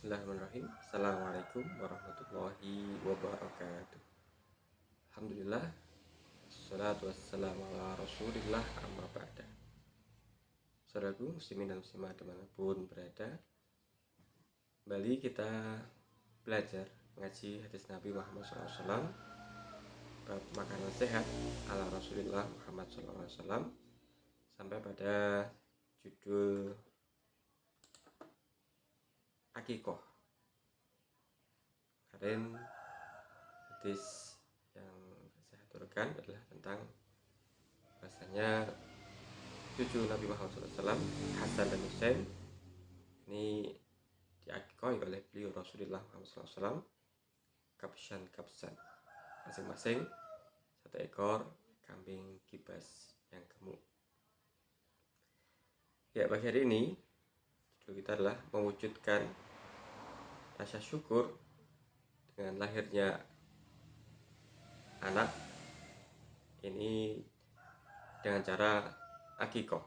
Bismillahirrahmanirrahim. Assalamualaikum warahmatullahi wabarakatuh. Alhamdulillah. Assalatu wassalamu ala rasulillah amma ba'da. Saudaraku muslimin dan muslimah dimanapun berada, kembali kita belajar mengaji hadis Nabi Muhammad SAW, bab makanan sehat ala Rasulullah Muhammad SAW, sampai pada judul akikoh. Kemarin hadis yang saya aturkan adalah tentang bahasanya cucu Nabi Muhammad SAW, Hasan dan Husain, ini diakikoi oleh beliau Rasulullah Muhammad SAW kapsan, masing-masing satu ekor kambing kibas yang gemuk. Ya, bagi hari ini judul kita adalah mewujudkan rasa syukur dengan lahirnya anak ini dengan cara akikoh.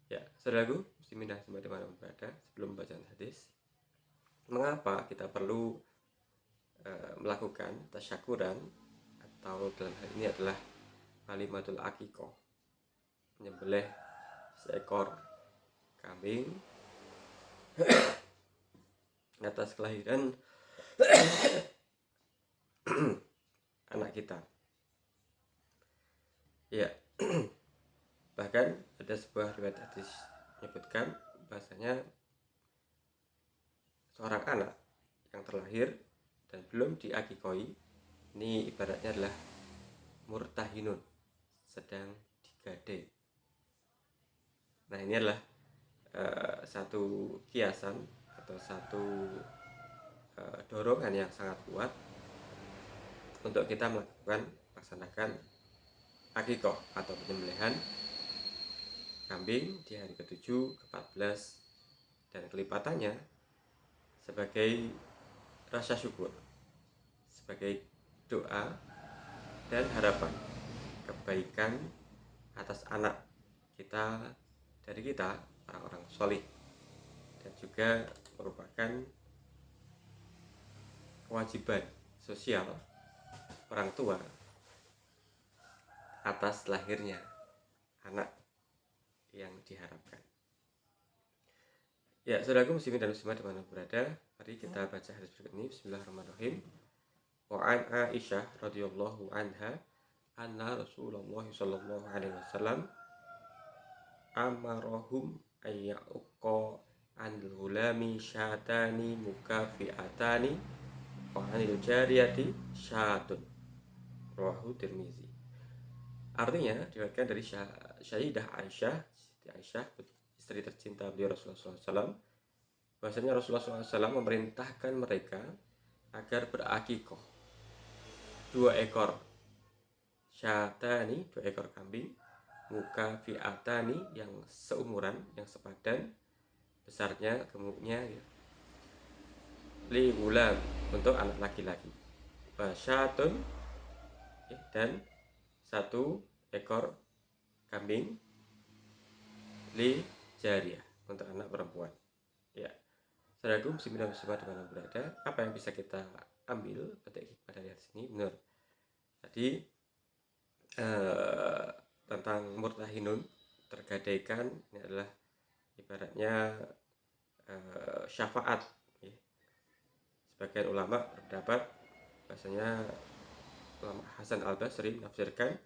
Ya, saudaraku muslimin dan muslimat dimanapun berada, sebelum bacaan hadis, mengapa kita perlu melakukan tasyakuran, atau dalam hal ini adalah kalimatul akikoh, menyembelih seekor kambing atas kelahiran anak kita. Ya, bahkan ada sebuah riwayat hadis menyebutkan bahasanya seorang anak yang terlahir dan belum diakikoi, ini ibaratnya adalah murtahinun, sedang digade. Nah, ini adalah satu kiasan atau satu dorongan yang sangat kuat untuk kita melaksanakan akikoh atau penyembelihan kambing di hari ke-7, ke-14, dan kelipatannya sebagai rasa syukur, sebagai doa dan harapan kebaikan atas anak kita dari kita, orang-orang solih, dan juga merupakan kewajiban sosial orang tua atas lahirnya anak yang diharapkan. Ya, saudaraku muslimin dan muslimat dimanapun berada, mari kita baca hadis berikut ini. Bismillahirrahmanirrahim. Wa an Aisyah radhiyallahu anha anna Rasulullah sallallahu alaihi wasallam amarahum ayyuqa anil gulami syatani mukafiatani wa anil jariyati syatun, rawahu Tirmizi. Artinya diriwayatkan dari Sayyidah Aisyah, Siti Aisyah, istri tercinta beliau Rasulullah SAW, bahwasanya Rasulullah SAW memerintahkan mereka agar berakikoh 2 ekor syatani, 2 ekor kambing, mukafiatani, yang seumuran, yang sepadan besarnya, gemuknya, ya. Li gulam, untuk anak laki-laki, syatun, ya, dan 1 ekor kambing li jariyah, untuk anak perempuan. Ya, saudaraku muslimin dan muslimat dimana berada, apa yang bisa kita ambil petik hikmah dari sini? Benar, tadi tentang murtahinun, tergadaikan, ini adalah ibaratnya syafaat, ya. Sebagian ulama berpendapat bahasanya ulama Hasan al-Basri menafsirkan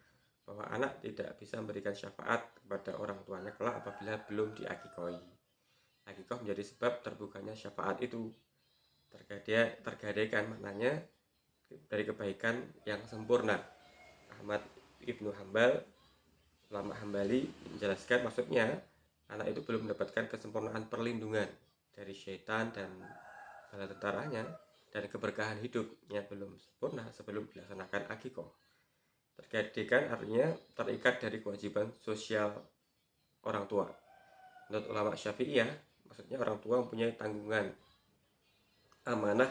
bahwa anak tidak bisa memberikan syafaat kepada orang tuanya kelak apabila belum diakikoi. Akikoh menjadi sebab terbukanya syafaat itu. Tergadaikan maknanya dari kebaikan yang sempurna. Ahmad Ibnu Hambal, ulama Hambali, menjelaskan maksudnya anak itu belum mendapatkan kesempurnaan perlindungan dari syaitan dan bala tentaranya, dan keberkahan hidupnya belum sempurna sebelum dilaksanakan akikoh. Tergadaikan artinya terikat dari kewajiban sosial orang tua. Menurut ulama Syafi'iyah, maksudnya orang tua mempunyai tanggungan amanah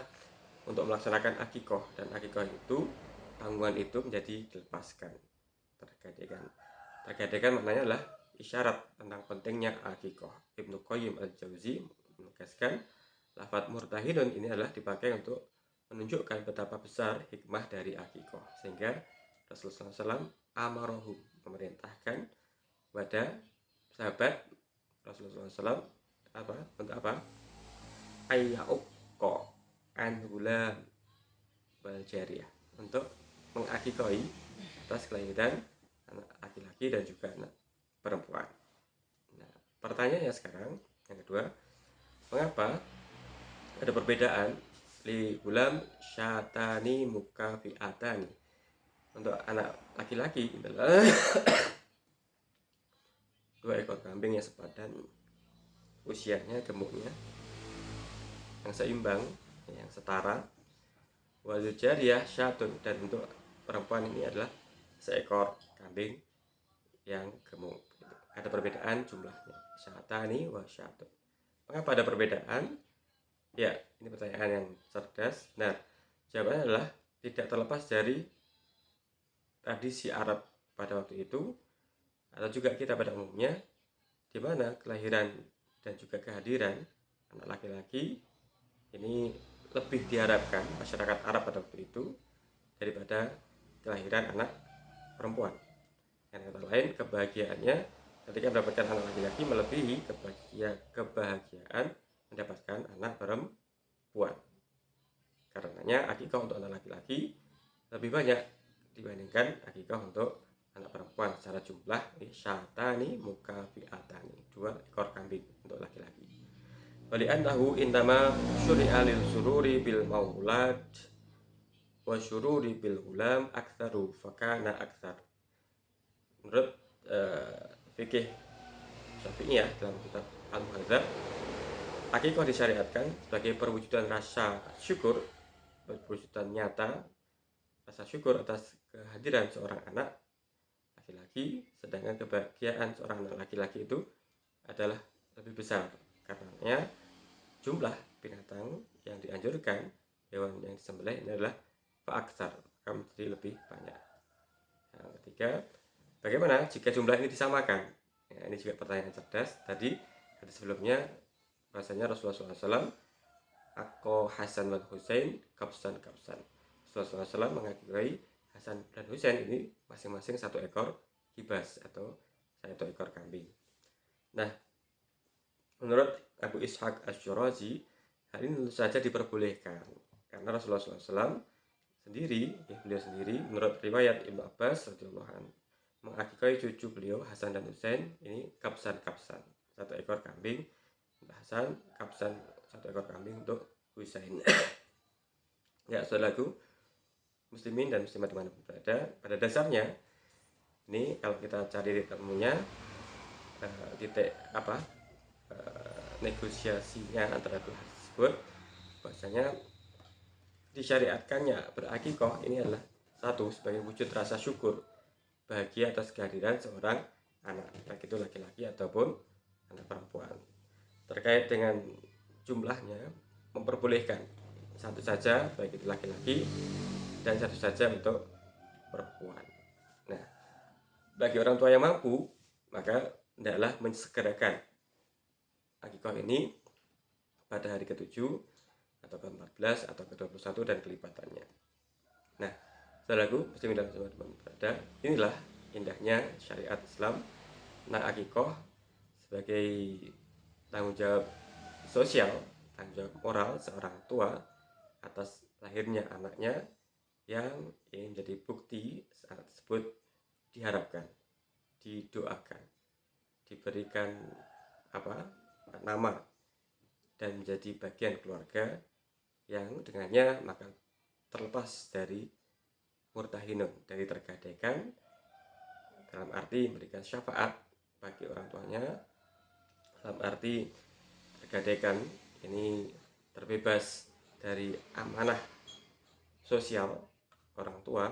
untuk melaksanakan akikoh, dan akikoh itu, tanggungan itu menjadi dilepaskan. Tergadaikan maknanya adalah isyarat tentang pentingnya akikoh. Ibnu Qayyim al-Jauzi menegaskan lafadz murtahinun ini adalah dipakai untuk menunjukkan betapa besar hikmah dari akikoh, sehingga Rasulullah SAW amarohum, memerintahkan kepada sahabat Rasulullah SAW untuk apa? Ayya'uqqa an gulam wal jariyah, untuk mengakikoi atas kelahiran anak laki-laki dan juga anak perempuan. Nah, pertanyaannya sekarang yang kedua, mengapa ada perbedaan li gulam syatani mukafiatani? Untuk anak laki-laki adalah 2 ekor kambing yang sepadan usianya, gemuknya yang seimbang, yang setara. Wal jariyah syatun, dan untuk perempuan ini adalah seekor kambing yang gemuk. Ada perbedaan jumlahnya, syatani wa syatun. Mengapa ada perbedaan? Ya, ini pertanyaan yang cerdas. Nah, jawabannya adalah tidak terlepas dari tradisi Arab pada waktu itu, atau juga kita pada umumnya, di mana kelahiran dan juga kehadiran anak laki-laki ini lebih diharapkan masyarakat Arab pada waktu itu daripada kelahiran anak perempuan. Yang kata lain, kebahagiaannya ketika mendapatkan anak laki-laki melebihi kebahagiaan mendapatkan anak perempuan. Karenanya akikah untuk anak laki-laki lebih banyak dibandingkan akikah untuk anak perempuan. Secara jumlah syatani mukafiatani, 2 ekor kambing untuk laki-laki. Wali'annahu indama syuri'a lil sururi bil maulad wa syururi bil ulam aktsaru fakana aktsar. Menurut fikih Syafi'iyah dalam kitab Al-Muhadzab, akikah disyariatkan sebagai perwujudan rasa syukur, perwujudan nyata rasa syukur atas kehadiran seorang anak laki-laki, sedangkan kebahagiaan seorang anak laki-laki itu adalah lebih besar. Karenanya jumlah binatang yang dianjurkan, hewan yang disembelih ini adalah fa'aksar, maka menjadi lebih banyak. Yang ketiga, bagaimana jika jumlah ini disamakan? Ya, ini juga pertanyaan cerdas. Tadi hadis sebelumnya bahasanya Rasulullah SAW Ako Hasan dan Husain kapsan. Rasulullah SAW mengakui Hasan dan Husain ini masing-masing 1 ekor kibas atau 1 ekor kambing. Nah, menurut Abu Ishaq Asy-Syirazi, hal ini tentu saja diperbolehkan karena Rasulullah SAW sendiri, beliau sendiri, menurut riwayat Ibnu Abbas radhiyallahu anhu, mengakikoi cucu beliau Hasan dan Husain ini kapsan, 1 ekor kambing untuk Hasan, kapsan 1 ekor kambing untuk Husain. Ya, saudaraku muslimin dan muslimat dimanapun berada, pada dasarnya ini kalau kita cari ilmunya, titik negosiasinya antara dua hal tersebut, bahwasanya disyariatkannya berakikah ini adalah satu, sebagai wujud rasa syukur bahagia atas kehadiran seorang anak, baik itu laki-laki ataupun anak perempuan. Terkait dengan jumlahnya, memperbolehkan 1 saja, baik itu laki-laki, dan 1 saja untuk perempuan. Nah, bagi orang tua yang mampu, maka hendaklah mensegerakan akikah ini pada hari ke-7 atau ke-14 atau ke-21 dan kelipatannya. Nah, saudaraku muslimin dan muslimat berada, inilah indahnya syariat Islam tentang akikah sebagai tanggung jawab sosial, tanggung jawab moral seorang tua atas lahirnya anaknya, yang ini menjadi bukti anak tersebut diharapkan, didoakan, diberikan nama, dan menjadi bagian keluarga yang dengannya maka terlepas dari murtahinun, dari tergadaikan, dalam arti memberikan syafaat bagi orang tuanya, dalam arti tergadaikan ini terbebas dari amanah sosial orang tua,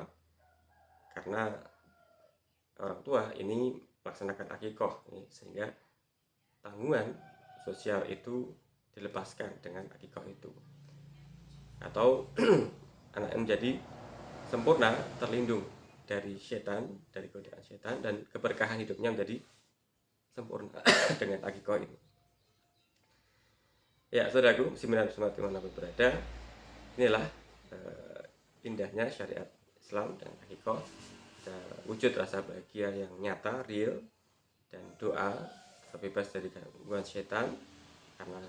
karena orang tua ini melaksanakan akikah ini, sehingga tanggungan sosial itu dilepaskan dengan akikah itu, atau anak menjadi sempurna, terlindung dari setan, dari godaan setan, dan keberkahan hidupnya menjadi sempurna dengan akikah ini. Ya, saudaraku, muslimin dan muslimat dimanapun berada, inilah indahnya syariat Islam dan hakikoh, wujud rasa bahagia yang nyata, real, dan doa terbebas dari gangguan setan karena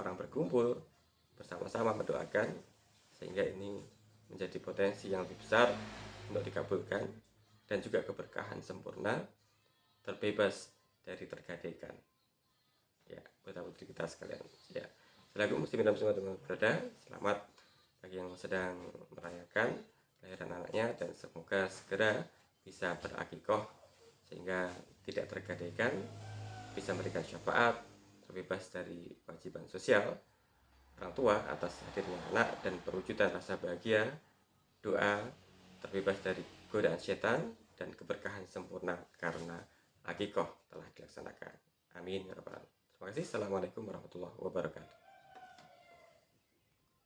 orang berkumpul bersama-sama mendoakan, sehingga ini menjadi potensi yang lebih besar untuk dikabulkan, dan juga keberkahan sempurna, terbebas dari tergadaikan. Ya, putra putri kita sekalian. Ya, selaku muslimin dan muslimat berada, selamat bagi yang sedang merayakan kelahiran anaknya, dan semoga segera bisa berakikoh sehingga tidak tergadaikan, bisa memberikan syafaat, terbebas dari kewajiban sosial orang tua atas hadirnya anak, dan perwujudan rasa bahagia, doa, terbebas dari godaan setan, dan keberkahan sempurna karena akikoh telah dilaksanakan. Amin ya rabbal alamin. Terima kasih. Assalamualaikum warahmatullahi wabarakatuh.